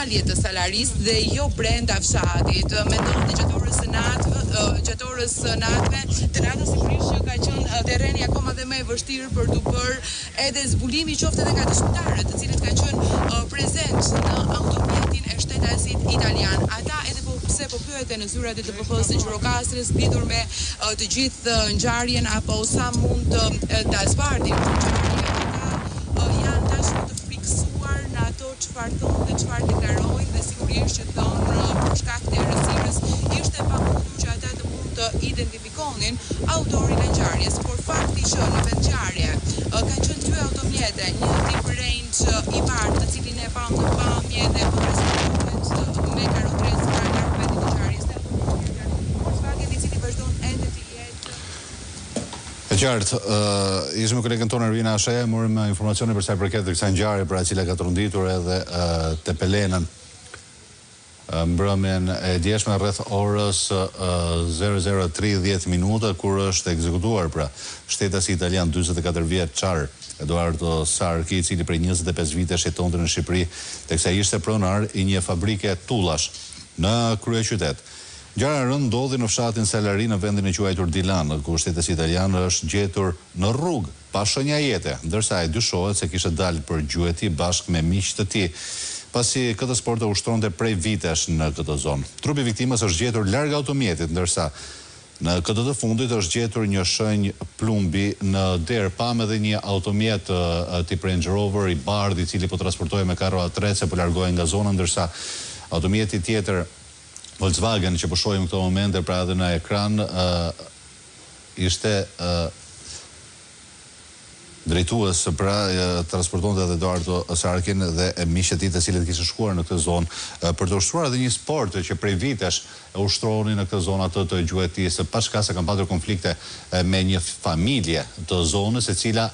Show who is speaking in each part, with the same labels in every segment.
Speaker 1: dalje të salarisë dhe jo brenda fshatit. Mendon gjatë orës së natëve, të natës sigurisht që ka qenë terreni akoma dhe më i vështirë për të bërë edhe zbulimi qoftë edhe nga dëshmitarët, të cilët kanë qenë prezent në automjetin e shtetasit italian. Ata edhe pse po pyeten në zyrat e TPP-s së Gjirokastrës lidhur me të gjithë ngjarjen apo sa mund ta zbardhin janë tashmë të friksuar në ato çfarë thonë dhe çfarë deklarojnë dhe sigurisht që thonë për shkak të errësirës ishte pamundur që ata të mund të identifikonin autorin e ngjarjes, por fakti që në vendngjarje kanë qenë dy automjete, një tip Range i parë, të cilin e pam në pamje dhe po transmetohet me karrotrezë para argumentit të ngjarjes, Volkswagen i cili vazhdon ende të jetë.
Speaker 2: E qartë, ishme kolegën tonë Ervina Asheja, morëm informacione për sa i përket kësaj ngjarje për atë cila ka trunditur edhe te Pelenën mbrëmjen e djeshme rreth orës 00:30 minuta kur është ekzekutuar pra shtetasi italian 44 vjeçar Eduardo Sarki, i cili prej 25 vitesh jetonte në Shqipëri, teksa ishte pronar i një fabrike tullash në kryeqytet. Ngjarja e rëndë ndodhi në fshatin Salari në vendin e quajtur Dilan, ku shtetasi italian është gjetur në rrugë pa shenja jete, ndërsa ai dyshohet se kishte dalë për gjueti bashkë me miq të tij, pasi këtë sport të ushtronte prej vitesh në këtë zonë. Trupi i viktimës është gjetur larg automjetit, ndërsa në këtë të fundit është gjetur një shenjë plumbi në derë, pam edhe një automjet tip Range Rover i bardhë, i cili po transportohej me karro A3 po largohej nga zona, ndërsa automjeti tjetër Volkswagen që po shohim këto momente pra edhe në ekran ishte drejtues pra transportonte edhe Eduardo Sarkin dhe miqtë e tij të cilët kishin shkuar në këtë zonë për të ushtruar edhe një sport që prej vitesh ushtronin në këtë zonë atë të gjuetisë, pa shkak se kanë patur konflikte me një familje të zonës e cila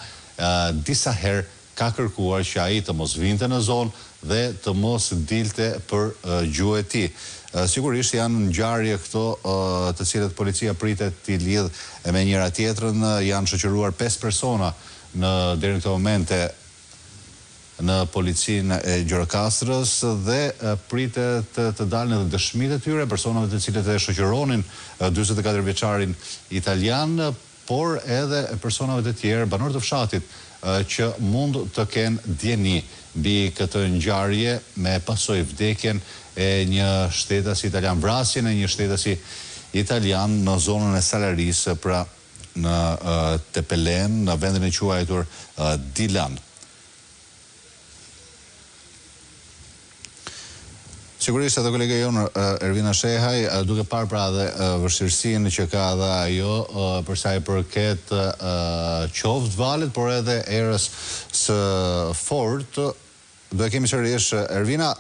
Speaker 2: disa herë ka kërkuar që ai të mos vinte në zonë dhe të mos dilte për gjueti. Sigurisht janë ngjarje këto të cilët policia pritet t'i lidh me njëra tjetrën, janë shoqëruar 5 persona deri në këtë momente në policinë e Gjirokastrës dhe pritet të dalin edhe dëshmitë e tyre, personave të cilët e shoqëronin 44 vjeçarin italian, por edhe personave të tjerë, banorë të fshatit, që mund të kenë djeni mbi këtë ngjarje me pasojë vdekjen e një shtetasi italian, vrasjen e një shtetasi italian në zonën e Salarisë, pra në Tepelen, në vendin e quajtur Dilan. Sigurisht edhe kolega jonë Ervina Shehaj, duke parë pra dhe vështirësinë që ka dhe ajo për sa i përket qoftë valet, por edhe erës së fortë, do e kemi sërish Ervina,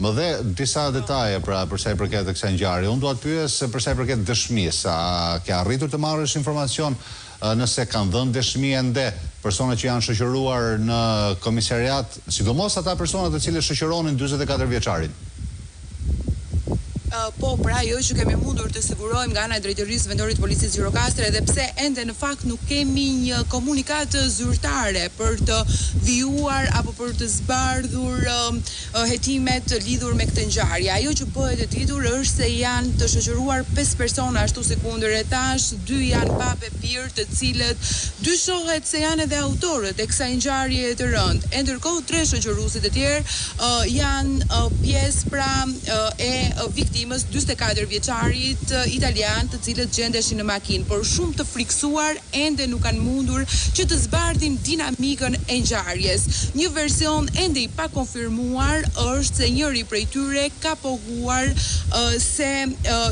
Speaker 2: më dhe disa detaje pra për sa i përket kësaj ngjarje. Unë dua të pyes për sa i përket dëshmisë, a ke arritur të marrësh informacion nëse kanë dhënë dëshmi ende persona që janë shoqëruar në komisariat, sidomos ata persona të cilët shoqëronin 44 vjeçarin?
Speaker 1: Po, pra ajo që kemi mundur të sigurojmë nga ana e Drejtorisë Vendore të Policisë Gjirokastre, edhe pse ende në fakt nuk kemi një komunikat zyrtare për të vijuar apo për të zbardhur hetimet lidhur me këtë ngjarje. Ajo që bëhet e ditur është se janë të shoqëruar 5 persona ashtu si kundëretash, 2 janë pa pepir, të cilët dyshohet se janë edhe autorët e kësaj ngjarjeje të rëndë. E ndërkohë 3 shoqëruesit e tjerë janë pjesë pra e viktimës 44 vjeçarit italian, të cilët gjendeshin në makinë, por shumë të friksuar ende nuk kanë mundur që të zbardhin dinamikën e ngjarjes. Një version ende i pa konfirmuar është se njëri prej tyre ka pohuar se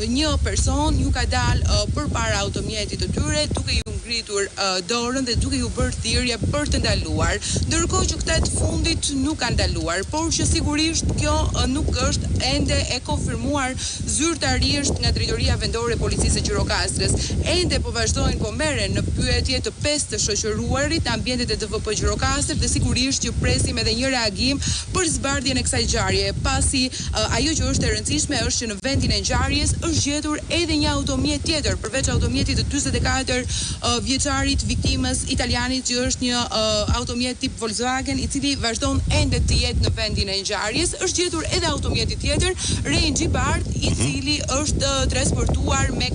Speaker 1: një person ju ka dalë përpara automjetit të tyre duke ju ngritur dorën dhe duke ju bërë thirrje për të ndaluar, ndërkohë që këta të fundit nuk kanë ndaluar, por që sigurisht kjo nuk është ende e konfirmuar zyrtarisht nga Drejtoria Vendore e Policisë së Gjirokastrës. Ende po vazhdojnë po merren në pyetje të 5 të shoqëruarit, ambientet e TVP Gjirokastër, dhe sigurisht që presim edhe një reagim për zbardhjen e kësaj ngjarjeje, pasi ajo që është e rëndësishme është që në vendin e ngjarjes është gjetur edhe një automjet tjetër, përveç automjetit të 44 vjeçarit viktimës italianit që është një automjet tip Volkswagen i cili vazhdon ende të jetë në vendin e ngjarjes. Është gjetur edhe automjeti tjetër, Range i bardh, i cili është transportuar me